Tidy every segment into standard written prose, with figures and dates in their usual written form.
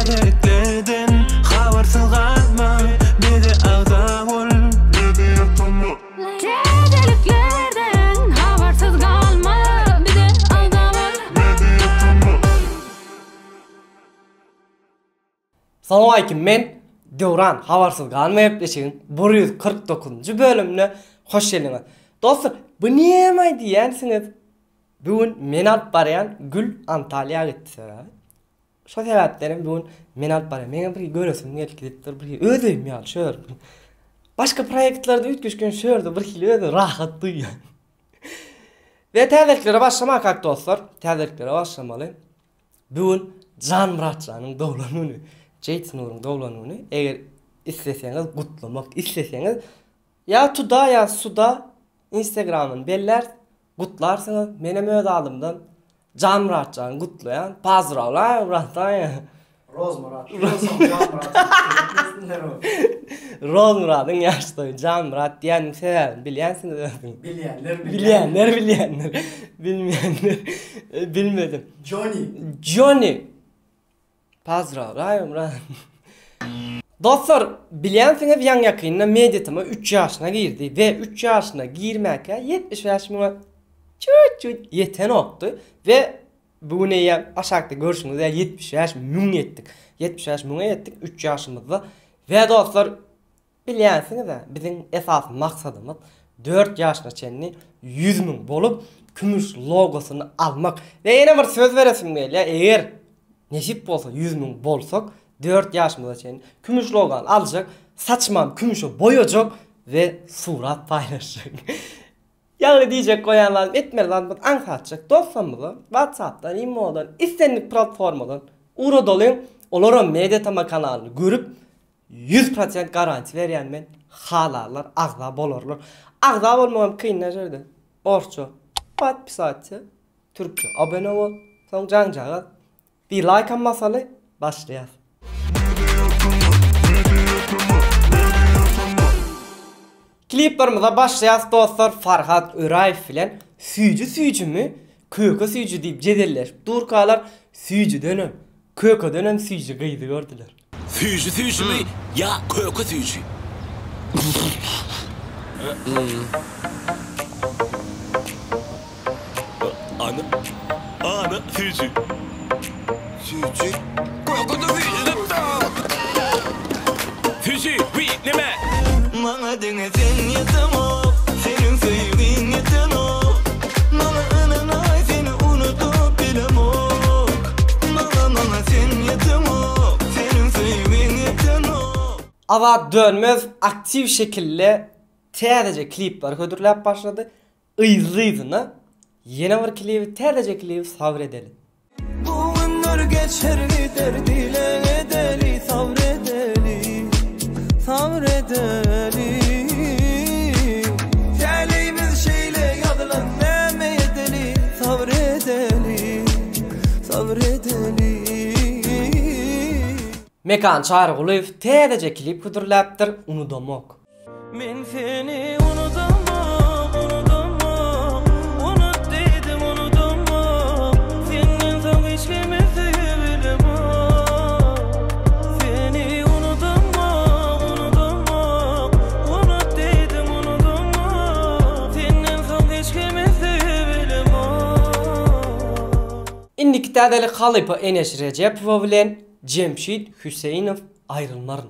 Tehditlerden habersız kalma, bizi ağda ol, bizi yapma. Tehditlerden habersız kalma, bizi ağda ol, bizi yapma. Assalamu alaykum, men Döwran habersız kalmayıp geçen 149. bölümüne hoş geldiniz. Dostlar, bu niye mi diyersiniz? Bugün men alıp barayan Gül Antalya'ya gitti. Şu sebeplerim bugün men alıp barayan. Mene bir göresim geldi, bir ödeyim ya, şöyle. Başka proyektlerde ütküşken şöyle bir öde rahat duyuyor. Ve tezliklere başlamak hak dostlar. Tezliklere başlamalıyım. Bugün Can Muratcan'ın doğulanını, Ceyt Nur'un doğulanını eğer isteseniz, kutlamak isteseniz ya tuda ya suda Instagram'ın beller kutlarsınız. Benim öde alımdan Can Muratcan'ı kutlayan Pazravlar Murat'tan ya. Roz Murat. Roz Murat'ın yaşlığı Can Murat diyen severim. Biliyensiniz. Bilenler. Bilmeyenler. Bilmedim. Johnny. Pazravlar Murat. Dostlar, bilensiniz yan yakınına Mediat'ıma 3 yaşına girdi ve 3 yaşına girmekle 70 yaşıma çüt yeten oldu ve bu neye aşağıda görüşünüzde 70 yaş mün ettik. 70 yaş mün ettik 3 yaşımızda ve dostlar bilensiniz de bizim esas maksadımız 4 yaşına çenli 100 bin bolup gümüş logosunu almak ve yine bir söz veresim değil ya, eğer nesip olsa 100 bin bolsak 4 yaşımızda çenli gümüş logo'nu alacak, saçmam gümüşü boyayacak ve surat paylaşacak. Yani diyecek koyanlar etmeden anlatacak dostlarımızı WhatsApp'tan, Imo'dan, istenlik platformadan uğradoluyum. Onların Mediatama kanalını görüp 100% garanti veren men halarlar, ağzab olurlar. Ağzab olmam kıyınlaşırdı. Orço, bat bir saatçi, Türkçe abone ol, son cancağı bir like masalı başlayalım. Kliplerimize başlayas dostlar. Farhat Örayev bilen süycü mü? Kökö süycü deyip cedelleşip durkalar süycü dönem. Kökö dönem süycü kıydı gördüler. Süycü mü? Ya kökö süycü. Ana süycü. Süycü? Kökö da süycü de süycü, ne me? Bana dene sen yetem o, senin sevgin yeten o. Bana anana seni unutup bilem o. Bana sen yetem o, senin sevgin yeten o. Ava dönmez aktif şekilde tədəcə klipler hödürləp başladı. Iyzıydığına yeni bir klibi, tədəcə klibi sabredelim. Bu günler geçer gider, dile edeli, sabredeli, sabredeli. Geleyimiz şeyle yadılan neme edeli, sabredeli, sabredeli. Mekan Çağrıgulov tədəcə klip hödürləpdir, unudamak. Men seni unutamam, unutamam. Unut dedim unutamam. Senden son hiç kimi sevebilemem. Seni unutamam, unutamam. Unut dedim unutamam. Senden son hiç kimi sevebilemem. İndiki tədəli Xalipa Enes Recepova bilen Cemşit Hüseyinov ayrılmarın.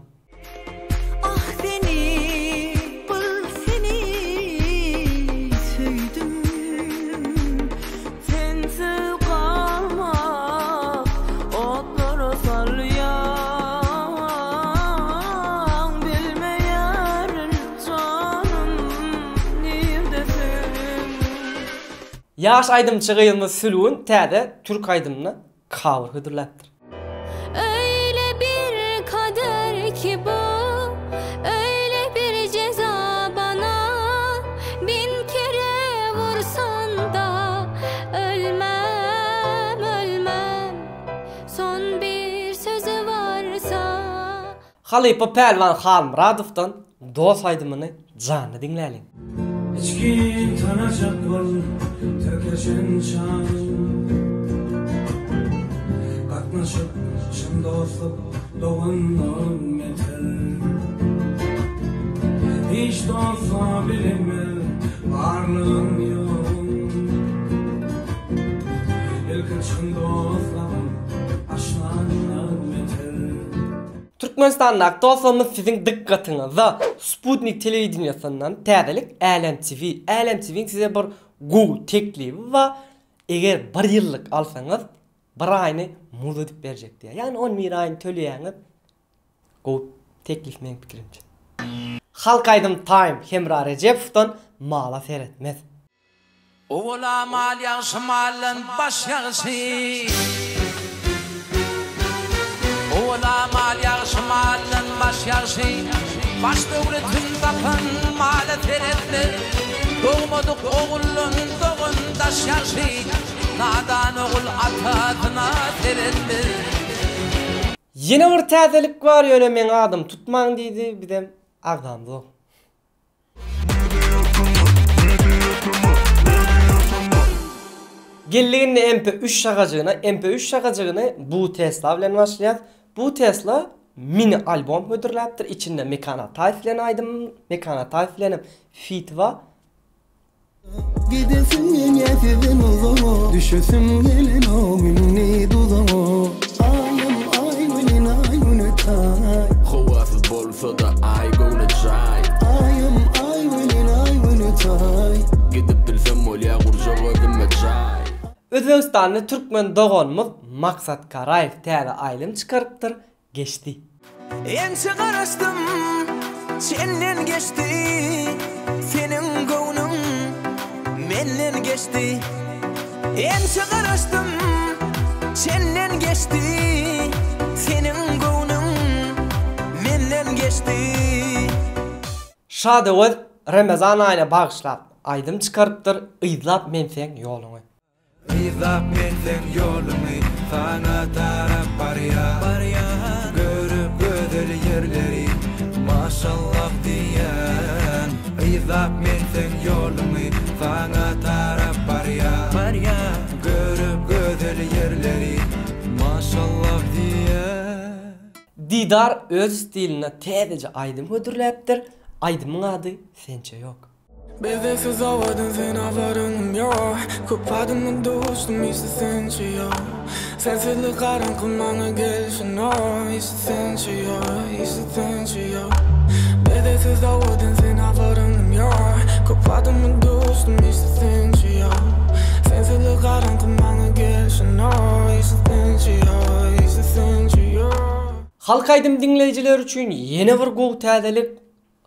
Yaş aydım çıgıyılma sülüğün tədə Türk aydımına cover hıdırlattır. Öyle bir kader ki bu, öyle bir ceza bana. Bin kere vursan da ölmem, ölmem. Son bir sözü varsa. Xalipa Pəlvan Xalmuradov'dan dost aydımını canlı dinleyelim. Hiç kim tanacak var, tökeşen çağın. Katnaşıp şın dostlup doğandan yeter. Hiç dostla bilinmez varlığın yoğun. İlkin şın dostlarım aşklarından yeter. Türkmenistan'da dostlarımız sizin dikkatinizi Sputnik televizyonundan täzelik Alem TV. Alem TV'nin size bir go teklifi ve eğer bir yıllık alsanız bir ayını muz edip verecek diye. Yani 11 ayını töleýäňiz. Go teklif men pikirimçe. Halk Aydym Time Hemra Recep'den mala seyretmez. Ola mal yağışı malın baş yağışı. Ola mal yağışı malın baş yağışı. Baş döwletin tapan mala teretli. Doğmaduk oğulun doğundaş yağışı. Nadan oğul atatına teretli. Yine bir täzelik var ýöne men adım tutmaň diýdi, bir de agdamdy. Geldiğinde MP3 şakacığına bu Tesla bilen başlaýar. Bu Tesla mini albom hödürläpdir. İçinde Mekana Tayf bilen aýdym. Mekana Tayf bilenim feat va. Gidesim yenyesizin uzağa, düşesim gelin o minni duzağa. Ayım tay. Havasız bolsa da I gonna try. Ayım tay. Gidip bilsem olya gurjağa dimme çay. Özbegistan'da Türkmen dogonumuz Maksat Karayev täze aýlym çykarypdyr, geçdi. Ençe garaşdym, senden geçti. Senin gownun menden geçti. Ençe garaşdym, senden geçti. Senin gownun menden geçti. Şadow Ramazan aýyna bagyşlap aýdym çykarypdyr, ýyzlap menseň ýoluňy. Ýyzlap menseň ýoluňy, sana tarap barya. Görüp gözel yerleri, maşallah diýen. Ýyzlap menseň ýoluňy, sana tarap barya. Görüp gözel yerleri, maşallah diýen. Didar öz stiline täzece aýdym hödürläpdir. Aýdymyň ady sençe ýok. Bezesiz avadın sen avlarım yok. Kupadımı dostum işte sençe yok. Sensizlik karan kılmana gelişin o. İşte sençe yok, işte sençe yok. Bezesiz avadın sen avlarım yok. Kupadımı dostum işte sençe yok. Sensizlik karan kılmana gelişin o. İşte sençe yok, işte sençe yok. Halk Aydym dinleýijiler üçin ýene bir gowy täzelik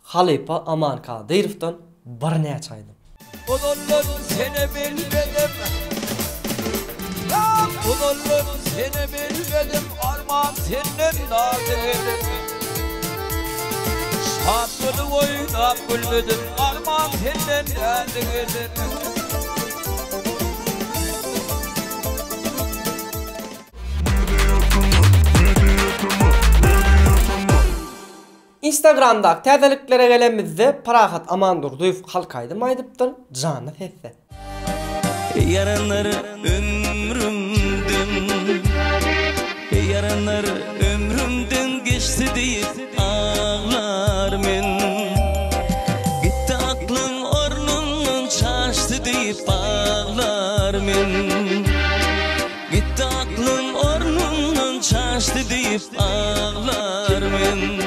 Halipa Aman Kadyrowdan bir näçe aýdym. Oğulun seni bilmedim. Oğulun seni bilmedim. Armağan senden nazedim. Şapkını oynap gülmedim. Armağan senden nazedim. Instagram'da täzeliklere gelemizde Parahat Aman Durduýew Halk Aydym aýdypdyr, jany sesse. Yaranlar ömrümden geçti deyip ağlar men. Gitti aklın ornundan çaştı deyip ağlar men. Gitti aklın ornundan çaştı deyip ağlar men.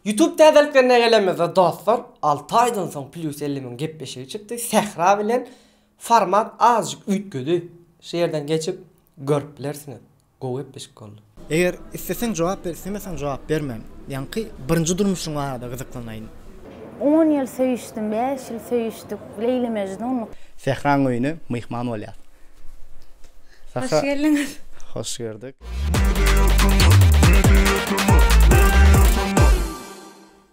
YouTube täzeliklerine gelemizde dostlar 6 aýdan soň plus 50 000 gep beşigi çykdy. Sehra bilen format azjyk üýtgüdi. Şu yerden geçip görüp bilersiňiz. Gowy gep beşik boldy. Eger istesen jogap bersemesen jogap bermem. Ýanky birinji durmuşyň arada gyzyklanaýyn. 10 yıl söyüştüm, 5 yıl söyüştük. Leyla Mecnun. Sehran oyunu mihman bolýar. Hoş geldiniz. Hoş gördük.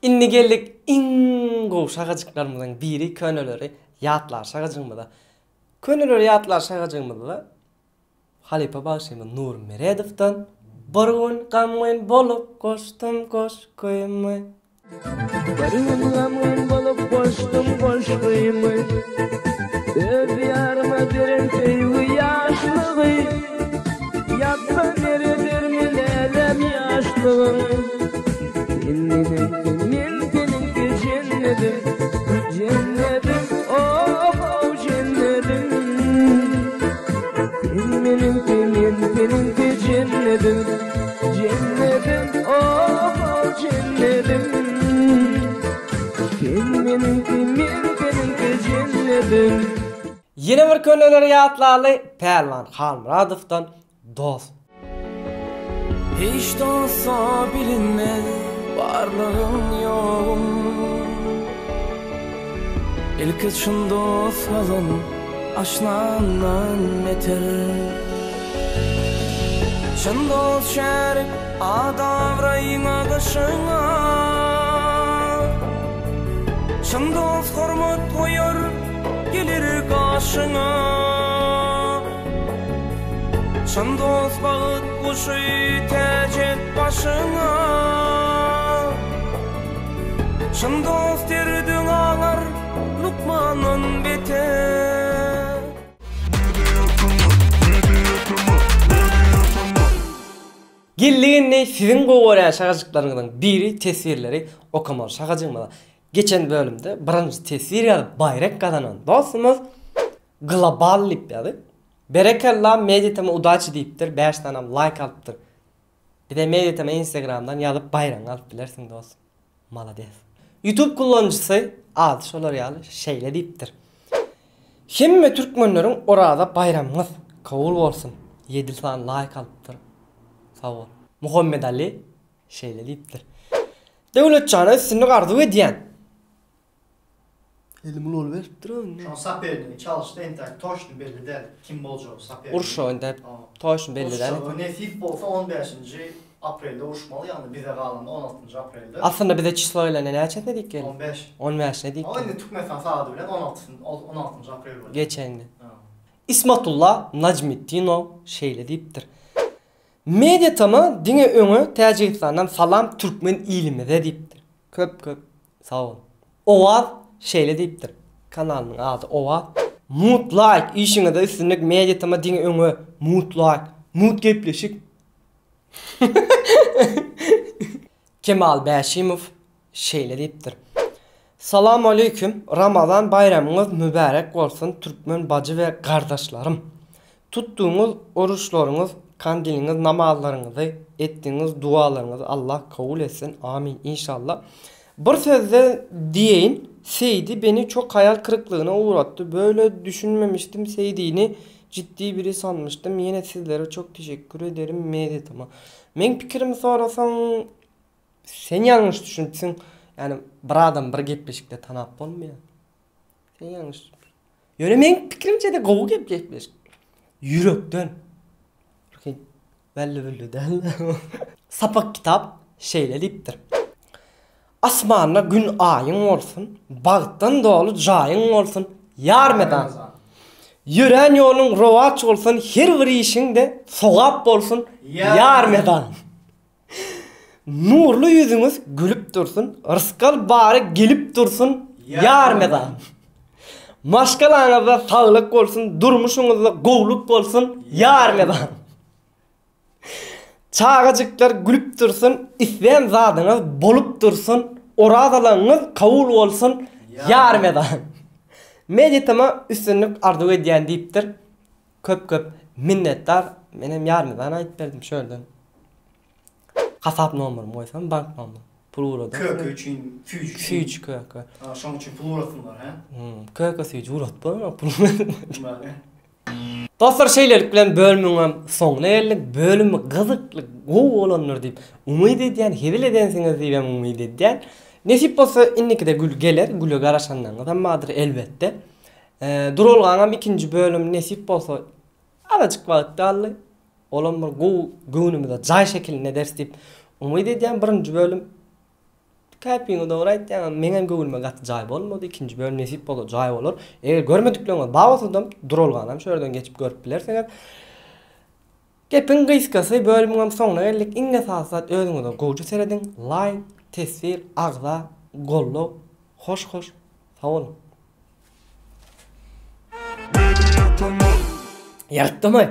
Inni geldik ingo şagajyklarymyzdan biri Könöleri Ýatlar şagajygymyzda. Könöleri Ýatlar şagajygymyzda Halipa Başymy Nur Meredowdan bir gün gamyn bolup koşdum koşkymy. Bir gün gamyn bolup koşdum koşkymy. Öz ýaryma derin sevgi yaşlığı Yatsa neredir milelem yaşlığı Seninki cennetim Cennetim oh cennetim Seninki cennetim Cennetim oh cennetim Seninki cennetim Yine bir könülleri atlalı Pervan Halmuradov'dan Dost. Hiç de olsa bilinmez varlığım yoğum İlk için dost kalın aşlandan beter Çın dost şerik adavrayın ağışına Çın dost hormat koyur gelir karşına Çın dost bağıt kuşu tecet başına Çın dost erdin ağlar Lukmanın beter Gilliğinle sizin kovaran şakacıklarınızdan biri tesvirleri okumalı şakacıkmalı. Geçen bölümde birinci tesvir yazıp bayrak kazanan dostumuz Global Lip yazdı. Berekallah Mediatama udaçı deyiptir. 5 tane like alıptır. Bir de Mediatama Instagram'dan yazıp bayrak alıp bilersin dostum. Malades. YouTube kullanıcısı adı şolar yalı şeyle deyiptir. Hem Türkmenlerin orada bayramımız kabul olsun. 7 tane like alıptır. Sağ ol. Muhammed Ali şeyle deyiptir. Devletçanı üstünlük arzu ediyen. Elim ol veriptir onu. Şu an Saper'den çalıştı entek toşnu belli değil. Kim bolcu Saper. Urşo'nda toşnu belli değil. Urşo nesip olsa 15. Aprel'de uruşmalı yani bize kalan 16. Aprel'de. Aslında bize çisloyla ne açet dedik ki? 15. 15 ne dedik? Ama yine Türkmenistan saati bilen 16. Aprel var. Geçendi. İsmatullah Najmiddinov şeyle deyiptir. Mediatama dine öňe Tajikistandan salam Türkmen ilimize deyiptir. Köp sağ ol. Owaz şeyle deyiptir. Kanalının adı Owaz. Mutlak işine de üstünlük Mediatama dine öňe mutlak. Mut gepleşik. Kemal Bäşimov şeyle deyiptir. Salam aleyküm. Ramazan bayramınız mübarek olsun Türkmen bacı ve kardeşlerim. Tuttuğunuz oruçlarınız, kandiliniz, namazlarınızı, ettiğiniz dualarınızı Allah kabul etsin. Amin inşallah. Bir sözle diyeyim. Seydi beni çok hayal kırıklığına uğrattı. Böyle düşünmemiştim Seydi'ni. Ciddi biri sanmıştım. Yine sizlere çok teşekkür ederim. Mediatama. Men fikrimi sorasan sen yanlış düşünürsün. Yani bir adam bir gepleşikte tanap olmuyor. Sen yanlış. Yöne men fikrimce de gowu gepleşik. Yürekten. Belli değil. Sapak kitap şeyle deyiptir. Asmanına gün ayın olsun, bağıttan dolu cayın olsun, yarmeden. Yüren yolun rovaç olsun, her bir işinde sogap olsun, yarmeden. Nurlu yüzünüz gülüp dursun, rızkal bari gelip dursun, yarmeden. Maşkalarınızda sağlık olsun, durmuşunuzda govluk olsun, yarmeden. Çağacıklar gülüp dursun, isven zadınız bolup dursun, oradalarınız kavul olsun, yarmeden. Mediatama üstünlük arzu ediyen deyiptir. Köp minnettar, benim yarmeden ait verdim şöyle. Kasap numaram koysam bank numaram. Puluradan. Kökü için Füç kökü. Şunun için pulurasınlar he. Kökü füç urat bana puluradan. Dostlar şeyler bilen bölümün sonuna geldik. Bölümü kızıklı, gow olanlar deyip umid ediyen, hevil edensiniz deyip umid ediyen. Nesip olsa inniki de gül gelir, gülü garaşandan adammadır elbette. Durulganam ikinci bölüm nesip olsa aracık vakitte allı. Olan bir gownumuzda jay şekline ders deyip umid ediyen birinci bölüm Käpini doğrayt yani meňem göwülme gatty jay bolmady. İkinci bölüm nesip bolur, jay bolur. Eger görmediklerini bawasadan durulganam şölerden geçip görüp bilerseňiz. Gepin gysgasy bölümüň soňuna geldik. Iň esasat özüňizde gowju seredin. Like, tesvir, agza, gollok, hoş. Sağ olun. Yaktı mı?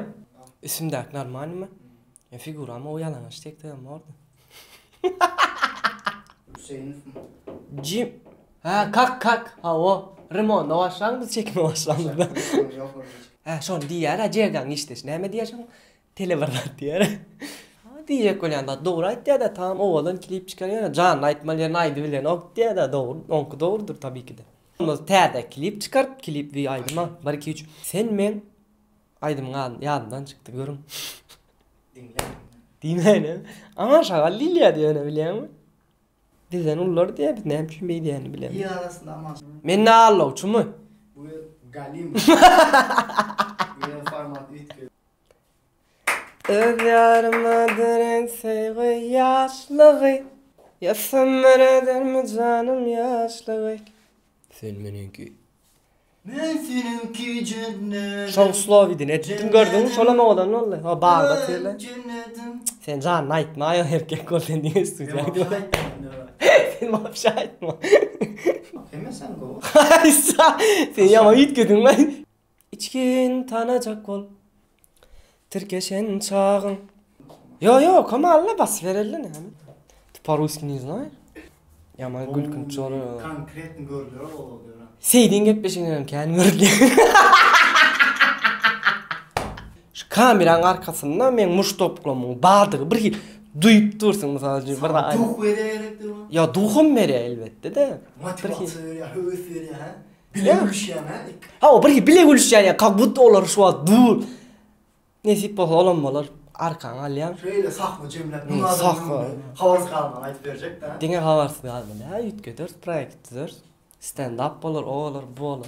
İsimdeki normal mi? Ya figurama uyalamış tekte ama orada. Jim. Ha kak. Ha o. Ramonda başlandı çekme başlandı da. Ha son diğer acergan işte. Ne diyeceğim? Televarlat diğer. Ha diyecek olanda doğru ayt ya da tamam oğlan klip çıkarıyor. Can aytmalarını aydı bilen ok diye de doğru. Onku doğrudur tabii ki de. Ama terde klip çıkart klip bir aydıma. 1 2 3. Sen men aydımın yanından çıktı görün. Dinle. Ama şagal Lilya diyor ne biliyor musun? Bizden olur diye biz ne hemşin bey diyeni bilemem. İyi arasında ama. Men ne Allah mu? Bu galim. Bu format bitki. Öz yarımadır en sevgi yaşlığı. Yasamlar eder mi canım yaşlığı? Sen menenki. Ben seninki cennet. Şanslovydin ettin gördün mü? Solama odan ne oldu? Ha bağda tele. Cennetim. Sen can aytma ya erkek ol sen diye istiyorsun. Sen mafşa aytma. Hemen sen go. Sen yama yit gödün lan. İçkin tanacak ol. Türkeşen çağın. Yo kamalla bas verelim ne hemen. По-русски не знаешь? Yama gülkün çoru. Konkret görülüyor oluyor. Seydin gep peşinden kendim gördüm. Şu kameranın arkasından men muş toplamın bağdığı bir duyup dursun mesela. Duh vererek durma. Ya duhum vere elbette de. Motivasyon ya, hüvüs veriyor ha. Bile gülüşen ha. Ha o bir bile gülüşen ya kabut olur şu an dur. Nesip olammalar arkan alyan. Şöyle sakma cemle. Sakma. Havars kalma ayıp verecek de. Dine havarsız kaldı. Ha yütküdür, projektüdür. Stand up olur, o olur, bu olur.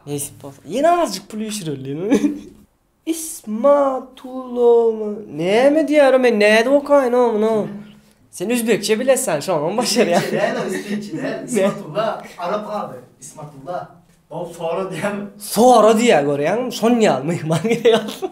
Nesip olsa. Yine azıcık pul işiröldüğünü. İsmatulo mu? Ne mi diyorum ben? Ne de okuyun oğlum no? Sen Üzbekçe bilesen şu an başarı ya. İsmetçiler. İsmatullah. Arap abi. İsmatullah. O sonra diyem. Sonra diye görüyorsun. Son yal mıyım? Hangi yazdım?